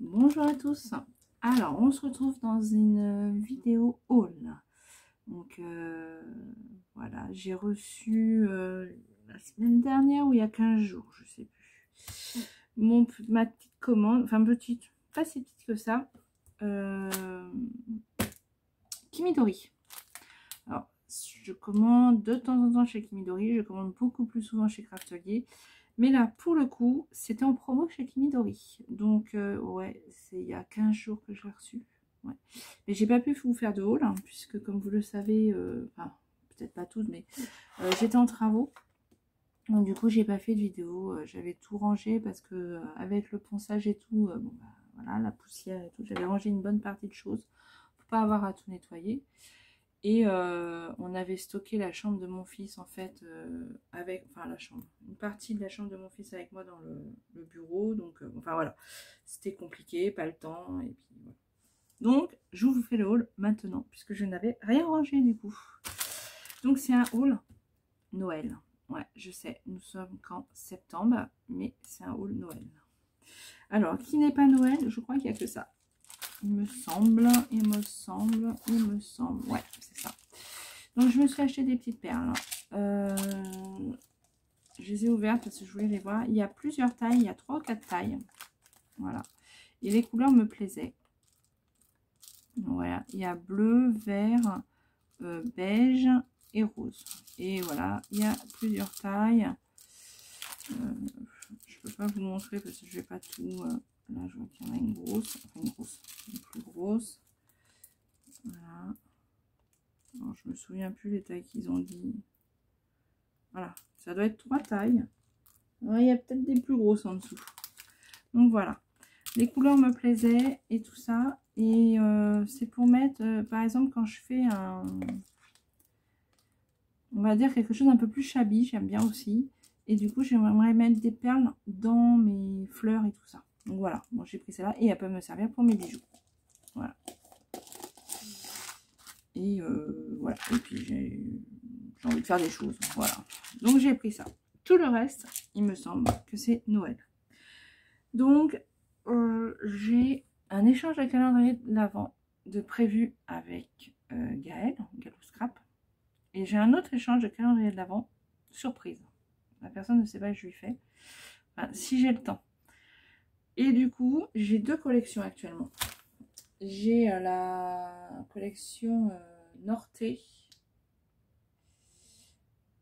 Bonjour à tous. Alors, on se retrouve dans une vidéo haul. Donc, voilà, j'ai reçu la semaine dernière ou il y a 15 jours, je sais plus, ma petite commande, enfin petite, pas si petite que ça, Kimidori. Alors, je commande de temps en temps chez Kimidori, je commande beaucoup plus souvent chez Craftelier. Mais là, pour le coup, c'était en promo chez Kimidori. Donc, ouais, c'est il y a 15 jours que je l'ai reçu. Ouais. Mais j'ai pas pu vous faire de haul, hein, puisque comme vous le savez, enfin, peut-être pas toutes, mais j'étais en travaux. Donc, du coup, j'ai pas fait de vidéo. J'avais tout rangé parce que avec le ponçage et tout, bon, bah, voilà, la poussière et tout, j'avais rangé une bonne partie de choses. Faut pas avoir à tout nettoyer. Et on avait stocké la chambre de mon fils en fait avec, enfin la chambre, une partie de la chambre de mon fils avec moi dans le bureau. Donc enfin voilà, c'était compliqué, pas le temps. Et puis voilà. Donc je vous fais le haul maintenant puisque je n'avais rien rangé du coup. Donc c'est un haul Noël. Ouais, je sais, nous sommes qu'en septembre, mais c'est un haul Noël. Alors, qui n'est pas Noël? Je crois qu'il n'y a que ça. Il me semble, ouais, c'est ça. Donc je me suis acheté des petites perles. Je les ai ouvertes parce que je voulais les voir. Il y a plusieurs tailles, il y a 3 ou 4 tailles. Voilà. Et les couleurs me plaisaient. Voilà, il y a bleu, vert, beige et rose. Et voilà, il y a plusieurs tailles. Je ne peux pas vous montrer parce que je ne vais pas tout... là, je vois qu'il y en a une grosse, enfin une plus grosse. Voilà. Alors, je me souviens plus les tailles qu'ils ont dit. Voilà, ça doit être 3 tailles. Alors, il y a peut-être des plus grosses en dessous. Donc voilà, les couleurs me plaisaient et tout ça. Et c'est pour mettre, par exemple, quand je fais un... On va dire quelque chose un peu plus shabby, j'aime bien aussi. Et du coup, j'aimerais mettre des perles dans mes fleurs et tout ça. Donc voilà, bon, j'ai pris celle-là et elle peut me servir pour mes bijoux. Voilà. Et voilà, et puis j'ai envie de faire des choses, voilà. Donc j'ai pris ça. Tout le reste, il me semble que c'est Noël. Donc j'ai un échange de calendrier de l'Avent de prévu avec Gaëlle, Galou Scrap. Et j'ai un autre échange de calendrier de l'Avent, surprise. La personne ne sait pas que je lui fais. Enfin, si j'ai le temps. Et du coup, j'ai 2 collections actuellement. J'ai la collection Norte et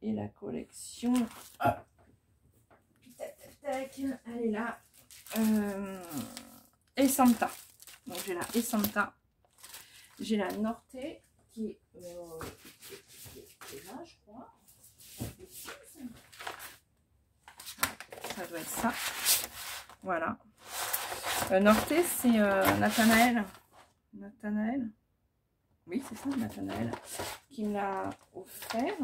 la collection... Hop, tac, elle est là. Esanta. Donc j'ai la Esanta. J'ai la Norte qui est là, je crois. Ça doit être ça. Voilà. Norte, c'est Nathanaël. Nathanaël. Oui, c'est ça, Nathanaël. Qui me l'a offert.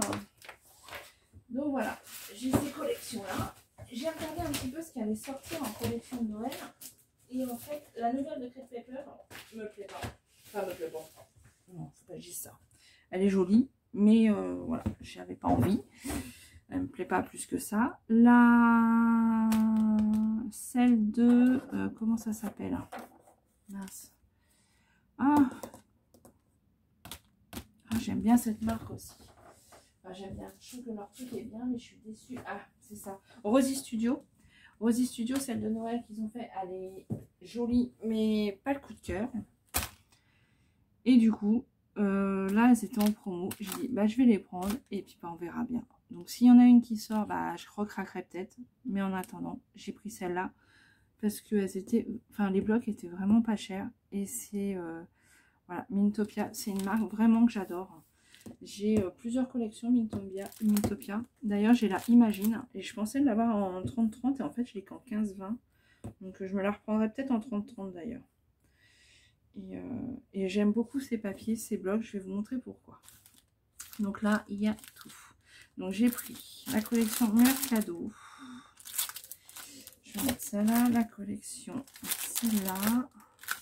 Donc voilà, j'ai ces collections-là. J'ai regardé un petit peu ce qui allait sortir en collection de Noël. Et en fait, la nouvelle de Crêpe Pepper me plaît pas. Enfin, me plaît pas. Non, faut pas que je dise ça. Elle est jolie, mais voilà, j'avais pas envie. Elle me plaît pas plus que ça. Celle de... comment ça s'appelle? Mince. Ah, j'aime bien cette marque aussi. Enfin, j'aime bien. Je trouve que leur truc est bien, mais je suis déçue. Ah, c'est ça. Rosy Studio. Rosy Studio, celle de Noël qu'ils ont fait, elle est jolie, mais pas le coup de cœur. Et du coup, là, elles étaient en promo. Je dis, bah, je vais les prendre et puis bah, on verra bien. Donc, s'il y en a une qui sort, bah, je recraquerai peut-être. Mais en attendant, j'ai pris celle-là parce que elles étaient, enfin, les blocs étaient vraiment pas chers. Et c'est, voilà, Mintopia. C'est une marque vraiment que j'adore. J'ai plusieurs collections Mintopia. D'ailleurs, j'ai la Imagine et je pensais l'avoir en 30-30 et en fait, je l'ai qu'en 15-20. Donc, je me la reprendrai peut-être en 30-30 d'ailleurs. Et j'aime beaucoup ces papiers, ces blocs. Je vais vous montrer pourquoi. Donc là, il y a tout. Donc, j'ai pris la collection Mercado. Je vais mettre celle-là, la collection celle-là,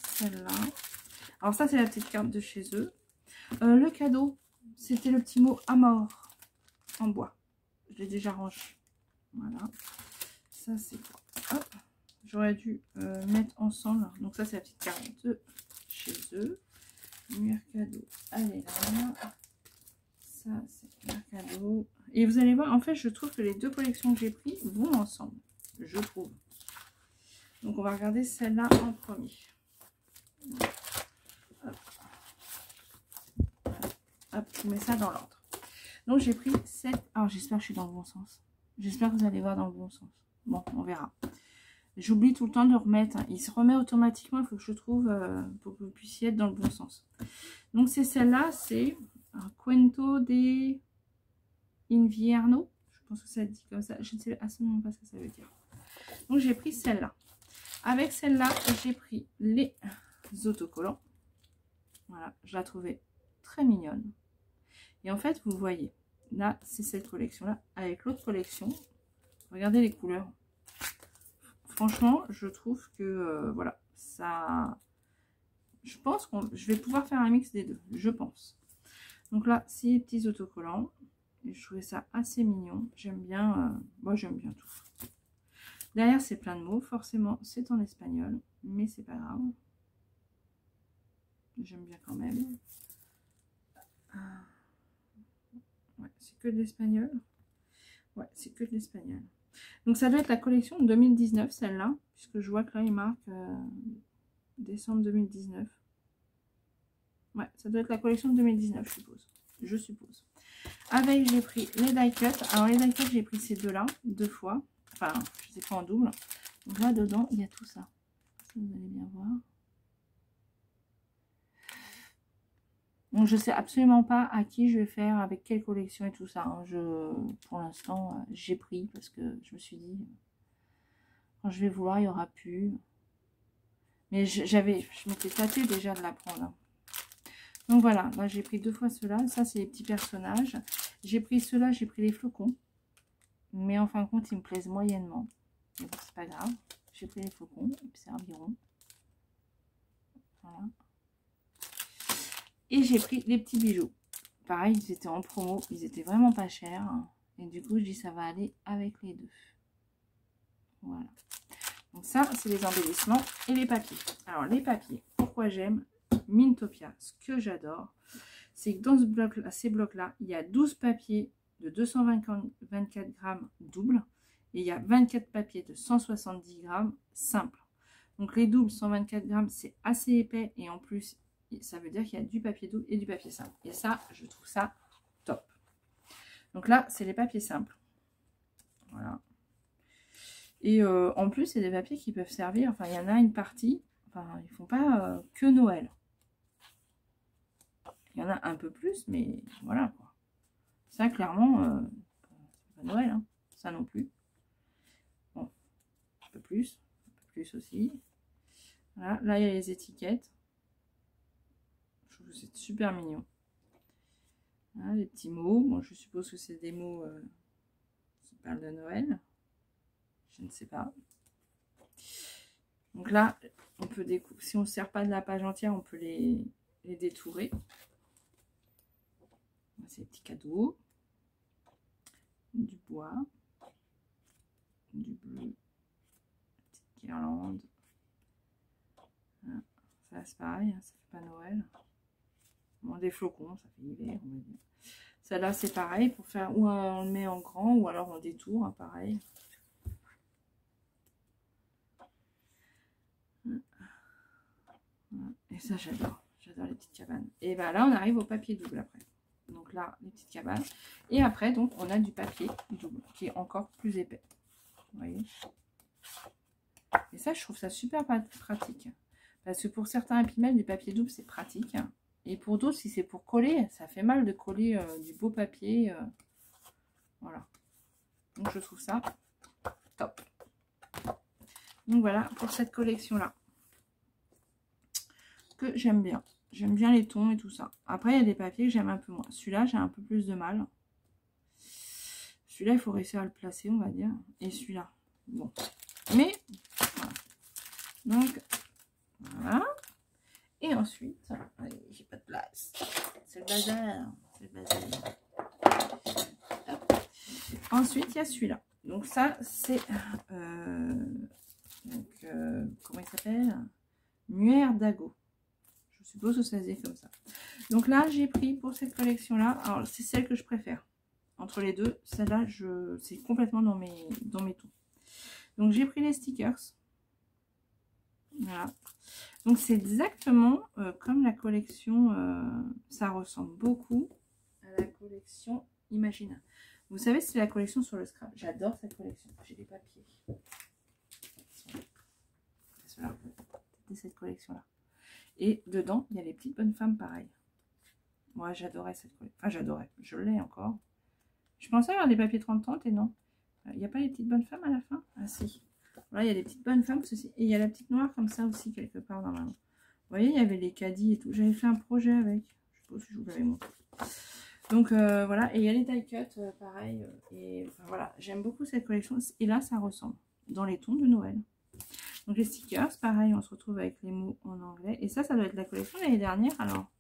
celle-là. Alors ça, c'est la petite carte de chez eux. Le cadeau, c'était le petit mot Amor en bois. Je l'ai déjà rangé. Voilà. Ça, c'est quoi? Hop. j'aurais dû mettre ensemble. Donc ça, c'est la petite carte de chez eux. Mercado, elle est là. Ça, c'est Mercado. Et vous allez voir, en fait, je trouve que les deux collections que j'ai prises vont ensemble. Je trouve. Donc, on va regarder celle-là en premier. Hop. Hop, je mets ça dans l'ordre. Donc, j'ai pris cette... Alors, j'espère que je suis dans le bon sens. J'espère que vous allez voir dans le bon sens. Bon, on verra. J'oublie tout le temps de remettre. Il se remet automatiquement. Il faut que je trouve pour que vous puissiez être dans le bon sens. Donc, c'est celle-là. C'est un Cuento de Invierno. Je pense que ça dit comme ça. Je ne sais absolument pas ce que ça veut dire. Donc, j'ai pris celle-là. Avec celle-là, j'ai pris les autocollants. Voilà, je la trouvais très mignonne. Et en fait, vous voyez, là, c'est cette collection-là. Avec l'autre collection, regardez les couleurs. Franchement, je trouve que, voilà, ça... Je pense que je vais pouvoir faire un mix des deux, je pense. Donc là, c'est les petits autocollants. Et je trouvais ça assez mignon. J'aime bien, moi j'aime bien tout. Derrière, c'est plein de mots. Forcément, c'est en espagnol, mais c'est pas grave. J'aime bien quand même. Ouais, c'est que de l'espagnol. Ouais, c'est que de l'espagnol. Donc, ça doit être la collection de 2019, celle-là. Puisque je vois que là, il marque décembre 2019. Ouais, ça doit être la collection de 2019, je suppose. Je suppose. Avec, j'ai pris les die cut. Alors, les die cut, j'ai pris ces deux-là, deux fois. Enfin, je sais pas en double. Donc là, dedans, il y a tout ça. Vous allez bien voir. Donc, je sais absolument pas à qui je vais faire, avec quelle collection et tout ça. Hein. Pour l'instant, j'ai pris parce que je me suis dit, quand je vais vouloir, il y aura plus. Mais je m'étais tâtée déjà de la prendre. Hein. Donc voilà, là j'ai pris deux fois ceux-là. Ça, c'est les petits personnages. J'ai pris ceux-là, j'ai pris les flocons. Mais en fin de compte, ils me plaisent moyennement. Mais bon, c'est pas grave. J'ai pris les flocons, ils serviront. Voilà. Et j'ai pris les petits bijoux. Pareil, ils étaient en promo. Ils étaient vraiment pas chers. Et du coup, je dis ça va aller avec les deux. Voilà. Donc ça, c'est les embellissements et les papiers. Alors, les papiers, pourquoi j'aime Mintopia, ce que j'adore, c'est que dans ce bloc -là, ces blocs-là, il y a 12 papiers de 224 grammes double et il y a 24 papiers de 170 grammes simple. Donc les doubles 124 grammes, c'est assez épais et en plus, ça veut dire qu'il y a du papier double et du papier simple. Et ça, je trouve ça top. Donc là, c'est les papiers simples. Voilà. Et en plus, c'est des papiers qui peuvent servir. Enfin, il y en a une partie. Enfin, ils font pas que Noël. Il y en a un peu plus, mais voilà quoi. Ça, clairement, c'est pas Noël. Hein. Ça non plus. Bon, un peu plus aussi. Voilà. Là, il y a les étiquettes. Je trouve que c'est super mignon. Voilà, les petits mots. Bon, je suppose que c'est des mots qui parlent de Noël. Je ne sais pas. Donc là, on peut découper. Si on ne sert pas de la page entière, on peut les détourer. C'est des petits cadeaux. Du bois. Du bleu. Petite guirlande. Voilà. Ça, c'est pareil. Ça fait pas Noël. Bon, des flocons, ça fait hiver, on va dire. Celle-là, c'est pareil. Pour faire, ou on le met en grand, ou alors on détourne, hein, pareil. Et ça, j'adore. J'adore les petites cabanes. Et ben là, on arrive au papier double après. Donc là, les petites cabanes. Et après, donc, on a du papier double qui est encore plus épais. Vous voyez? Et ça, je trouve ça super pratique. Parce que pour certains imprimés, du papier double, c'est pratique. Et pour d'autres, si c'est pour coller, ça fait mal de coller du beau papier. Voilà. Donc, je trouve ça top. Donc, voilà pour cette collection-là. Que j'aime bien. J'aime bien les tons et tout ça. Après, il y a des papiers que j'aime un peu moins. Celui-là, j'ai un peu plus de mal. Celui-là, il faut réussir à le placer, on va dire. Et celui-là. Bon. Mais, voilà. Donc, voilà. Et ensuite, j'ai pas de place. C'est le bazar. C'est le bazar. Hop. Ensuite, il y a celui-là. Donc ça, c'est... comment il s'appelle, Muer d'Ago. Je suppose que ça se dit comme ça. Donc là, j'ai pris pour cette collection-là, alors c'est celle que je préfère. Entre les deux, celle-là, c'est complètement dans mes tons. Donc j'ai pris les stickers. Voilà. Donc c'est exactement comme la collection, ça ressemble beaucoup à la collection Imagina. Vous savez, c'est la collection sur le scrap. J'adore cette collection. J'ai des papiers. C'est cette collection-là. Et dedans, il y a les petites bonnes femmes pareil. Moi, j'adorais cette collection. Enfin, j'adorais. Je l'ai encore. Je pensais avoir des papiers 30-30 et non. Il n'y a pas les petites bonnes femmes à la fin? Ah si. Voilà, il y a des petites bonnes femmes. Ceci. Et il y a la petite noire comme ça aussi, quelque part dans ma main. Vous voyez, il y avait les caddies et tout. J'avais fait un projet avec. Je sais pas si je vous l'avais montré. Donc voilà. Et il y a les die cut, pareil. Et enfin, voilà, j'aime beaucoup cette collection. Et là, ça ressemble. Dans les tons de Noël. Donc les stickers, pareil, on se retrouve avec les mots en anglais. Et ça doit être la collection de l'année dernière, alors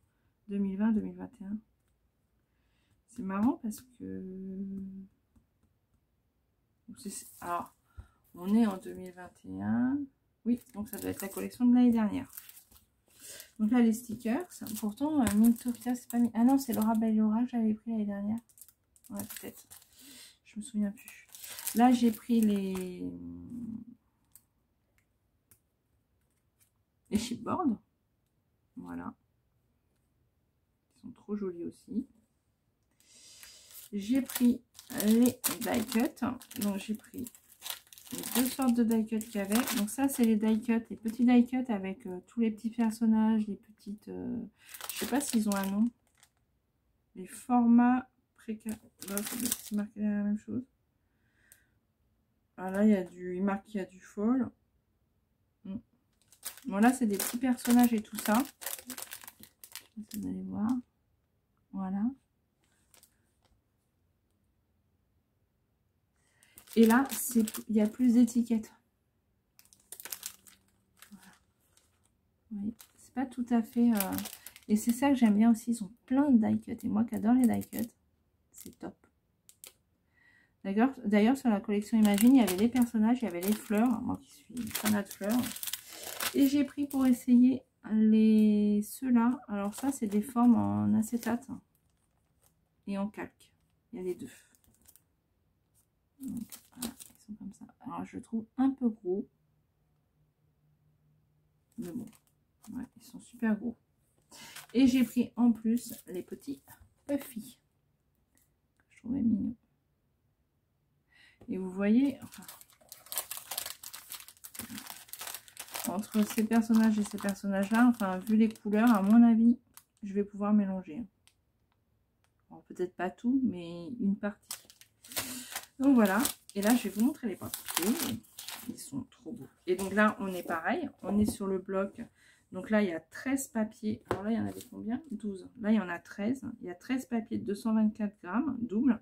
2020-2021. C'est marrant parce que... Alors, on est en 2021. Oui, donc ça doit être la collection de l'année dernière. Donc là, les stickers. Pourtant, Mintopia, c'est pas... Ah non, c'est Laura Bellora que j'avais pris l'année dernière. Ouais, peut-être. Je me souviens plus. Là, j'ai pris les chipboards. Voilà. Ils sont trop jolis aussi. J'ai pris les die cut. Donc j'ai pris les deux sortes de die cut qu'il y avait. Donc ça c'est les die cut, les petits die cut avec tous les petits personnages, les petites... je sais pas s'ils ont un nom. Les formats précaires. Là c'est marqué la même chose. Ah là il marque qu'il y a du fall. Bon là c'est des petits personnages et tout ça. Vous allez voir. Voilà. Et là, il y a plus d'étiquettes. Voilà. Oui, c'est pas tout à fait... Et c'est ça que j'aime bien aussi. Ils ont plein de die cut. Et moi qui adore les die cut, c'est top. D'ailleurs, sur la collection Imagine, il y avait les personnages, il y avait les fleurs. Moi qui suis fanat de fleurs. Et j'ai pris pour essayer ceux-là. Alors ça, c'est des formes en acétate et en calque. Il y a les deux. Donc, voilà, ils sont comme ça. Alors, je le trouve un peu gros. Mais bon, ouais, ils sont super gros. Et j'ai pris en plus les petits puffy. Que je trouvais mignons. Et vous voyez, enfin, entre ces personnages et ces personnages-là, enfin, vu les couleurs, à mon avis, je vais pouvoir mélanger. Peut-être pas tout, mais une partie. Donc voilà, et là je vais vous montrer les papiers, ils sont trop beaux. Et donc là on est pareil, on est sur le bloc, donc là il y a 13 papiers, alors là il y en avait combien? 12, là il y en a 13, il y a 13 papiers de 224 grammes, double,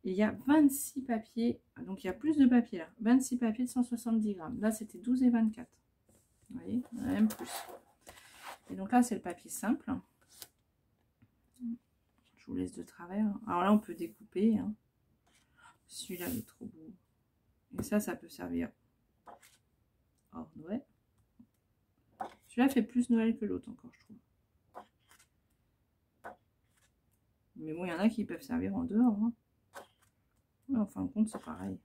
et il y a 26 papiers, donc il y a plus de papiers là, 26 papiers de 170 grammes, là c'était 12 et 24, vous voyez, il y en a même plus. Et donc là c'est le papier simple, je vous laisse de travers, alors là on peut découper, hein. Celui-là, il est trop beau. Et ça peut servir hors Noël. Celui-là fait plus Noël que l'autre encore, je trouve. Mais bon, il y en a qui peuvent servir en dehors. Hein. Mais en fin de compte, c'est pareil.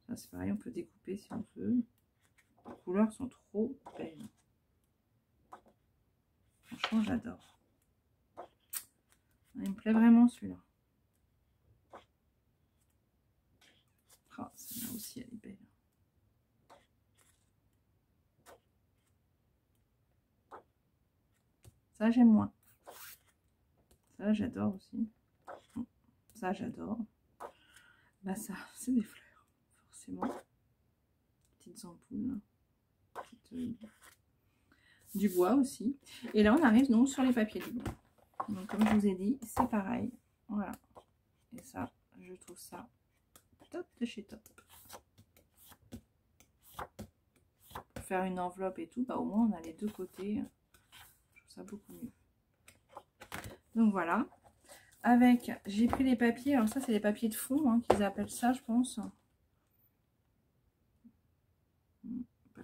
Ça, c'est pareil, on peut découper si on veut. Les couleurs sont trop belles. Franchement, j'adore. Il me plaît vraiment celui-là. Ah, celle-là aussi, elle est belle. Ça, j'aime moins. Ça, j'adore aussi. Ça, j'adore. Là, ça, c'est des fleurs, forcément. Petites ampoules. Du bois aussi. Et là, on arrive donc sur les papiers du bois. Donc, comme je vous ai dit, c'est pareil. Voilà. Et ça, je trouve ça top de chez top. Pour faire une enveloppe et tout, bah, au moins, on a les deux côtés. Je trouve ça beaucoup mieux. Donc, voilà. Avec, j'ai pris les papiers. Alors, ça, c'est les papiers de fond, hein, qu'ils appellent ça, je pense.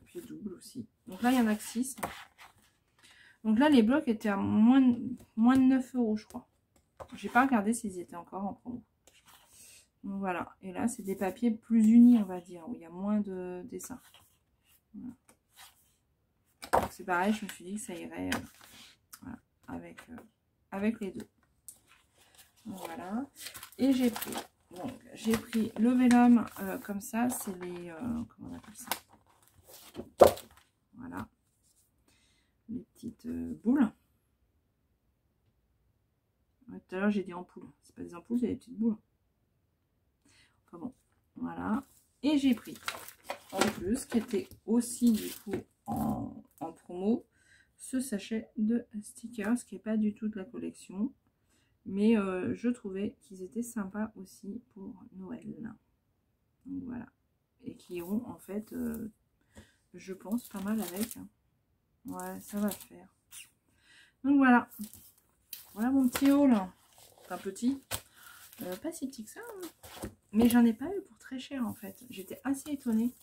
papier double aussi. Donc là, il y en a que 6. Donc là, les blocs étaient à moins de 9 €, je crois. J'ai pas regardé s'ils étaient encore en promo. Donc voilà. Et là, c'est des papiers plus unis, on va dire, où il y a moins de dessins. Voilà. C'est pareil, je me suis dit que ça irait voilà, avec les deux. Donc voilà. Et j'ai pris, le vélum comme ça, c'est les, comment on appelle ça? Voilà. Les petites boules. Ouais, tout à l'heure, j'ai dit ampoules. C'est pas des ampoules, c'est des petites boules. Enfin bon, voilà. Et j'ai pris, en plus, qui était aussi du coup en promo, ce sachet de stickers, qui n'est pas du tout de la collection. Mais je trouvais qu'ils étaient sympas aussi pour Noël. Donc voilà. Et qui iront en fait, je pense, pas mal avec. Ouais, ça va le faire. Donc voilà. Voilà mon petit haul. C'est un petit. Pas si petit que ça. Hein. Mais j'en ai pas eu pour très cher en fait. J'étais assez étonnée.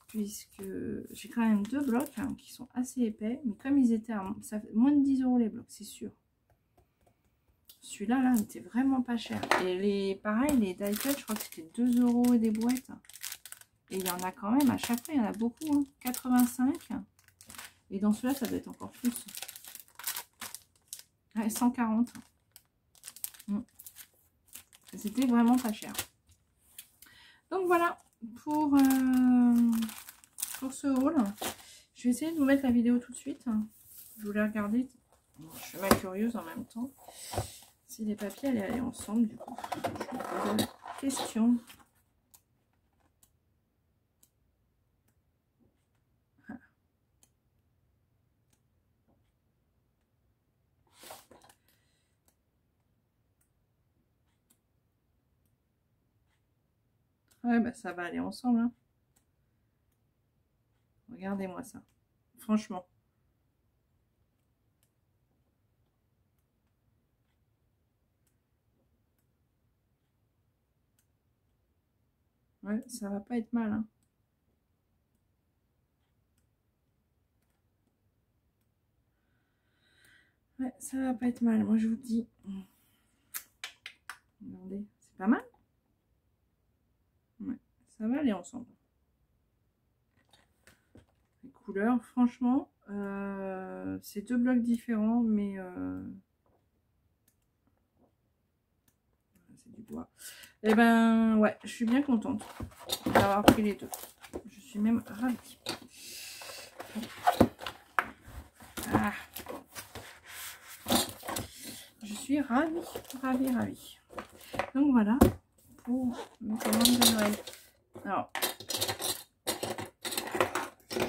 Puisque j'ai quand même 2 blocs hein, qui sont assez épais. Mais comme ils étaient à ça fait moins de 10 € les blocs, c'est sûr. Celui-là, là, il était vraiment pas cher. Et pareil, les die cut, je crois que c'était 2 € et des boîtes. Et il y en a quand même, à chaque fois, il y en a beaucoup. Hein, 85. Et dans celui-là, ça doit être encore plus. Ouais, 140. C'était vraiment pas cher. Donc voilà, pour ce haul. Je vais essayer de vous mettre la vidéo tout de suite. Je voulais regarder. Je suis mal curieuse en même temps. Si les papiers allaient aller ensemble, du coup, je me posais la question. Ouais, bah ça va aller ensemble. Hein. Regardez-moi ça. Franchement. Ouais, ça va pas être mal. Hein. Ouais, ça va pas être mal. Moi, je vous dis. Regardez, c'est pas mal. Ouais, ça va aller ensemble. Les couleurs, franchement, c'est 2 blocs différents, mais c'est du bois. Et ben, ouais, je suis bien contente d'avoir pris les 2. Je suis même ravie. Ah. Je suis ravie, ravie, ravie. Donc voilà pour mes commandes de Noël. Alors,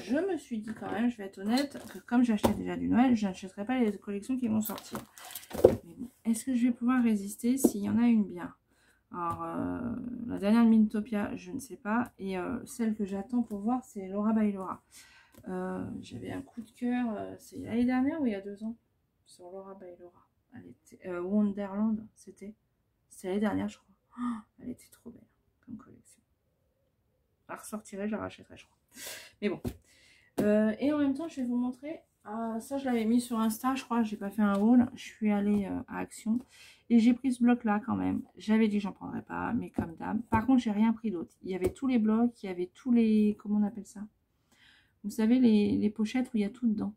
je me suis dit quand même, je vais être honnête, que comme j'achetais déjà du Noël, je n'achèterai pas les collections qui vont sortir. Mais bon, est-ce que je vais pouvoir résister s'il y en a une bien? Alors, la dernière de Mintopia, je ne sais pas. Et celle que j'attends pour voir, c'est Laura by Laura. J'avais un coup de cœur, c'est l'année dernière ou il y a 2 ans? Sur Laura by Laura. Elle était, Wonderland, c'était l'année dernière, je crois. Oh, elle était trop belle comme collection. Je la ressortirai, je la rachèterai, je crois. Mais bon. Et en même temps, je vais vous montrer. Ça, je l'avais mis sur Insta, je crois. J'ai pas fait un haul. Je suis allée à Action. Et j'ai pris ce bloc-là quand même. J'avais dit que j'en prendrais pas, mais comme d'hab. Par contre, j'ai rien pris d'autre. Il y avait tous les blocs, il y avait tous les... Comment on appelle ça? Vous savez, les pochettes où il y a tout dedans.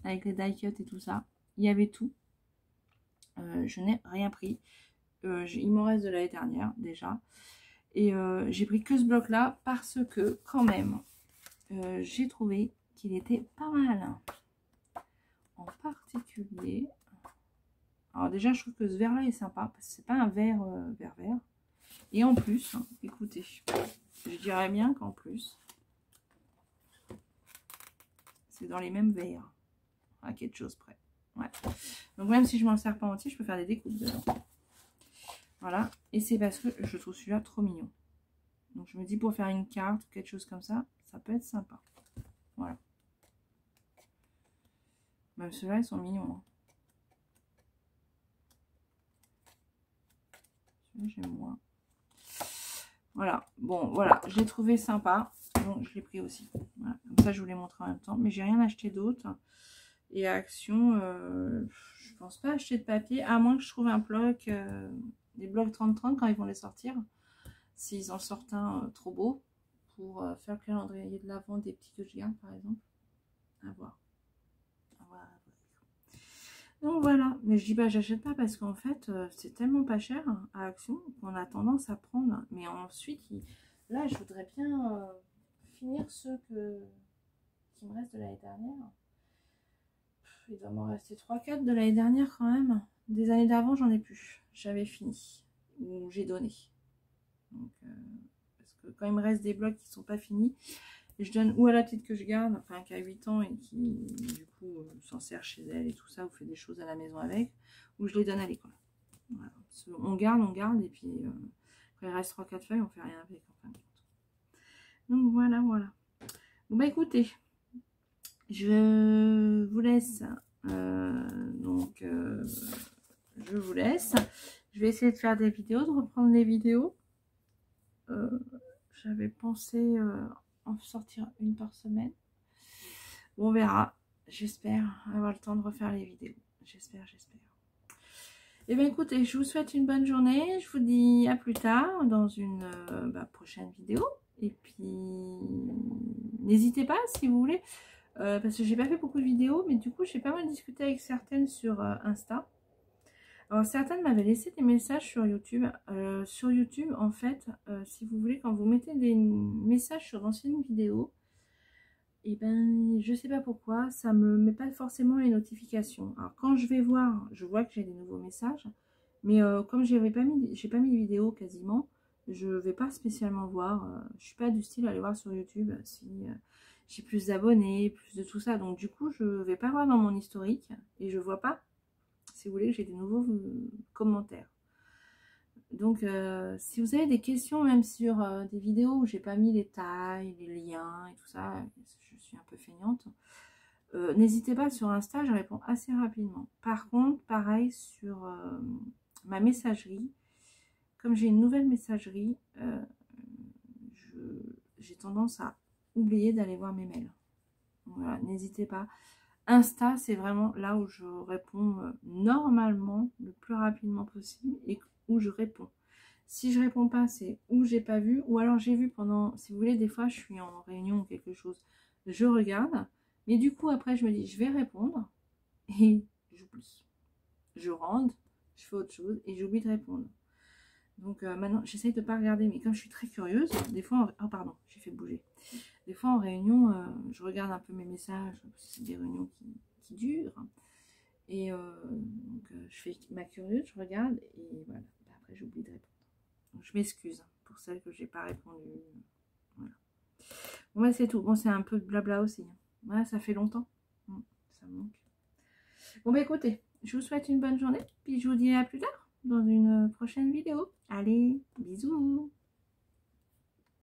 Avec les die cut et tout ça. Il y avait tout. Je n'ai rien pris. Il m'en reste de l'année dernière, déjà. Et j'ai pris que ce bloc-là parce que, quand même, j'ai trouvé qu'il était pas mal. En particulier... Alors déjà, je trouve que ce vert-là est sympa. Parce que c'est pas un vert vert. Et en plus, écoutez, je dirais bien qu'en plus, c'est dans les mêmes verts. À quelque chose près. Ouais. Donc même si je m'en sers pas entier, je peux faire des découpes dedans. Voilà. Et c'est parce que je trouve celui-là trop mignon. Donc je me dis pour faire une carte ou quelque chose comme ça, ça peut être sympa. Voilà. Même ceux-là, ils sont mignons. Hein. Celui-là, j'aime moins. Voilà. Bon, voilà. Je l'ai trouvé sympa. Donc je l'ai pris aussi. Voilà. Comme ça je vous les montre en même temps. Mais j'ai rien acheté d'autre. Et à Action, je pense pas acheter de papier, à moins que je trouve un bloc, des blocs 30-30 quand ils vont les sortir. S'ils en sortent un trop beau, pour faire le calendrier de l'Avent des petits que je garde par exemple. À voir. À voir. Donc voilà, mais je dis pas j'achète pas parce qu'en fait c'est tellement pas cher à Action qu'on a tendance à prendre. Mais ensuite, là je voudrais bien finir ceux qui me restent de l'année dernière. Il doit m'en rester 3-4 de l'année dernière quand même. Des années d'avant j'en ai plus. J'avais fini. Ou j'ai donné. Donc, parce que quand il me reste des blocs qui sont pas finis, je donne ou à la petite que je garde, enfin qui a 8 ans et qui du coup s'en sert chez elle et tout ça, ou fait des choses à la maison avec, ou je les donne à l'école. Voilà. On garde, et puis quand il reste 3-4 feuilles, on fait rien avec en fin de compte. Donc voilà. Bon bah écoutez, je vous laisse. Je vous laisse. Je vais essayer de faire des vidéos, de reprendre les vidéos. J'avais pensé en sortir une par semaine. Bon, on verra. J'espère avoir le temps de refaire les vidéos. J'espère. Et bien écoutez, je vous souhaite une bonne journée. Je vous dis à plus tard dans une prochaine vidéo. Et puis, n'hésitez pas si vous voulez. Parce que j'ai pas fait beaucoup de vidéos. Mais du coup, j'ai pas mal discuté avec certaines sur Insta. Alors certaines m'avaient laissé des messages sur YouTube. Sur YouTube, en fait, si vous voulez, quand vous mettez des messages sur d'anciennes vidéos, et ben je sais pas pourquoi, ça me met pas forcément les notifications. Alors quand je vais voir, je vois que j'ai des nouveaux messages, mais comme j'ai pas mis de vidéo quasiment, je vais pas spécialement voir. Je suis pas du style à aller voir sur YouTube si j'ai plus d'abonnés, plus de tout ça. Donc du coup, je vais pas voir dans mon historique et je vois pas. Si vous voulez, j'ai des nouveaux commentaires. Donc, si vous avez des questions, même sur des vidéos où j'ai pas mis les tailles, les liens et tout ça, je suis un peu feignante, n'hésitez pas, sur Insta, je réponds assez rapidement. Par contre, pareil, sur ma messagerie, comme j'ai une nouvelle messagerie, j'ai tendance à oublier d'aller voir mes mails. Voilà, n'hésitez pas. Insta, c'est vraiment là où je réponds normalement le plus rapidement possible et où je réponds. Si je réponds pas, c'est ou j'ai pas vu, ou alors j'ai vu pendant, si vous voulez, des fois je suis en réunion ou quelque chose, je regarde, mais du coup après je me dis je vais répondre et j'oublie. Je rentre, je fais autre chose et j'oublie de répondre. Donc maintenant j'essaye de pas regarder, mais comme je suis très curieuse, des fois, oh pardon, j'ai fait bouger. Des fois en réunion, je regarde un peu mes messages, parce que c'est des réunions qui durent. Et donc je fais ma curieuse, je regarde et voilà. Après j'oublie de répondre. Donc je m'excuse pour celles que j'ai pas répondu. Voilà. Bon bah c'est tout. Bon, c'est un peu de blabla aussi. Voilà, ça fait longtemps. Ça me manque. Bon bah écoutez, je vous souhaite une bonne journée. Puis je vous dis à plus tard dans une prochaine vidéo. Allez, bisous.